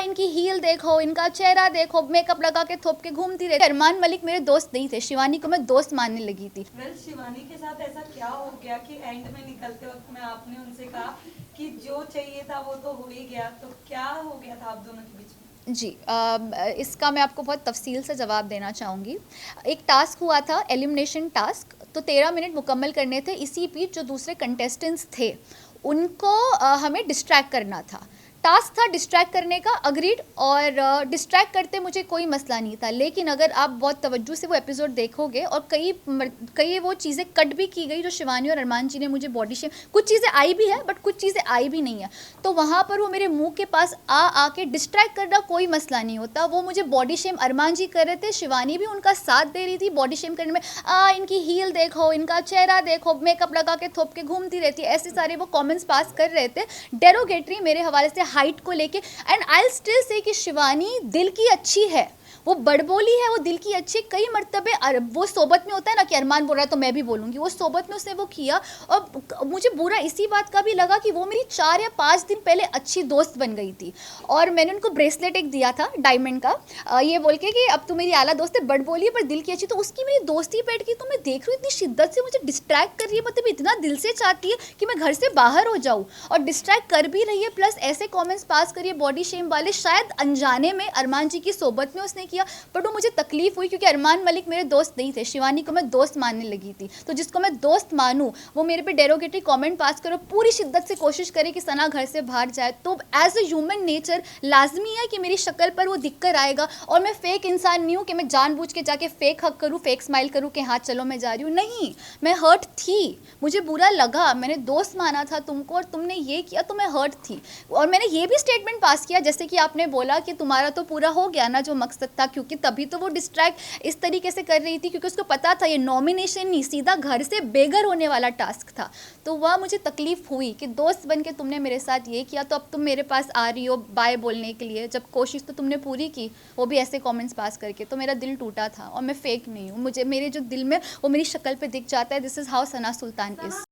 इनकी हील देखो, इनका चेहरा देखो, मेकअप लगा के थोप के घूमती रहती। अरमान मलिक मेरे दोस्त नहीं थे, शिवानी को मैं दोस्त मानने लगी थी। शिवानी के साथ ऐसा क्या हो गया कि एंड में निकलते वक्त में आपने उनसे कहा कि जो चाहिए था वो तो हो ही गया, तो क्या हो गया था आप दोनों के बीच में? जी, इसका मैं आपको बहुत तफसील से जवाब देना चाहूँगी। एक टास्क हुआ था, एलिमिनेशन टास्क, तो 13 मिनट मुकम्मल करने थे। इसी बीच जो दूसरे कंटेस्टेंट्स थे उनको हमें डिस्ट्रैक्ट करना था। टास्क था डिस्ट्रैक्ट करने का, अग्रीड, और डिस्ट्रैक्ट करते मुझे कोई मसला नहीं था। लेकिन अगर आप बहुत तवज्जो से वो एपिसोड देखोगे और कई वो चीज़ें कट भी की गई जो शिवानी और अरमान जी ने मुझे बॉडी शेम, कुछ चीज़ें आई भी है बट कुछ चीज़ें आई भी नहीं है। तो वहाँ पर वो मेरे मुंह के पास आके डिस्ट्रैक्ट करना कोई मसला नहीं होता। वो मुझे बॉडी शेम अरमान जी कर रहे थे, शिवानी भी उनका साथ दे रही थी बॉडी शेम करने में। इनकी हील देखो, इनका चेहरा देखो, मेकअप लगा के थोप के घूमती रहती है, ऐसे सारे वो कमेंट्स पास कर रहे थे डेरोगेटरी मेरे हवाले से हाइट को लेके। एंड आई स्टिल से कि शिवानी दिल की अच्छी है, वो बड़बोली है, वो दिल की अच्छी। कई मरतबे वो सोबत में होता है ना कि अरमान बोल रहा है तो मैं भी बोलूँगी, वो सोबत में उसने वो किया। और मुझे बुरा इसी बात का भी लगा कि वो मेरी 4 या 5 दिन पहले अच्छी दोस्त बन गई थी। और मैंने उनको ब्रेसलेट एक दिया था डायमंड का, ये बोल के कि अब तो मेरी आला दोस्त है, बड़बोली है पर दिल की अच्छी। तो उसकी मेरी दोस्ती बैठ गई। तो मैं देख रही हूँ इतनी शिद्दत से मुझे डिस्ट्रैक्ट कर रही है, मतलब इतना दिल से चाहती है कि मैं घर से बाहर हो जाऊँ, और डिस्ट्रैक्ट कर भी रही है, प्लस ऐसे कमेंट्स पास करिए बॉडी शेम वाले। शायद अनजाने में अरमान जी की सोबत में उसने किया, बट वो मुझे तकलीफ हुई क्योंकि अरमान मलिक मेरे दोस्त नहीं थे, शिवानी को मैं दोस्त मानने लगी थी। तो जिसको मैं दोस्त मानूं वो मेरे पे डेरोगेटरी कमेंट पास करो, पूरी शिद्दत से कोशिश करे कि सना घर से बाहर जाए। तो एज अ ह्यूमन नेचर लाजमी है कि मेरी शक्ल पर वो दिख कर आएगा। और मैं फेक इंसान नहीं हूँ कि मैं जानबूझ के जाके फेक हक करूँ, फेक स्माइल करूँ कि हाँ चलो मैं जा रही हूँ। नहीं, मैं हर्ट थी, मुझे बुरा लगा, मैंने दोस्त माना था तुमको और तुमने ये किया तो मैं हर्ट थी। और मैंने ये भी स्टेटमेंट पास किया जैसे कि आपने बोला कि तुम्हारा तो पूरा हो गया ना जो मकसद था, क्योंकि तभी तो वो डिस्ट्रैक्ट इस तरीके से कर रही थी क्योंकि उसको पता था ये नॉमिनेशन नहीं, सीधा घर से बेघर होने वाला टास्क था। तो वह मुझे तकलीफ हुई कि दोस्त बन के तुमने मेरे साथ ये किया, तो अब तुम मेरे पास आ रही हो बाय बोलने के लिए, जब कोशिश तो तुमने पूरी की, वो भी ऐसे कमेंट्स पास करके। तो मेरा दिल टूटा था और मैं फेक नहीं हूँ, मुझे मेरे जो दिल में वो मेरी शक्ल पे दिख जाता है। This is how Sana Sultan is.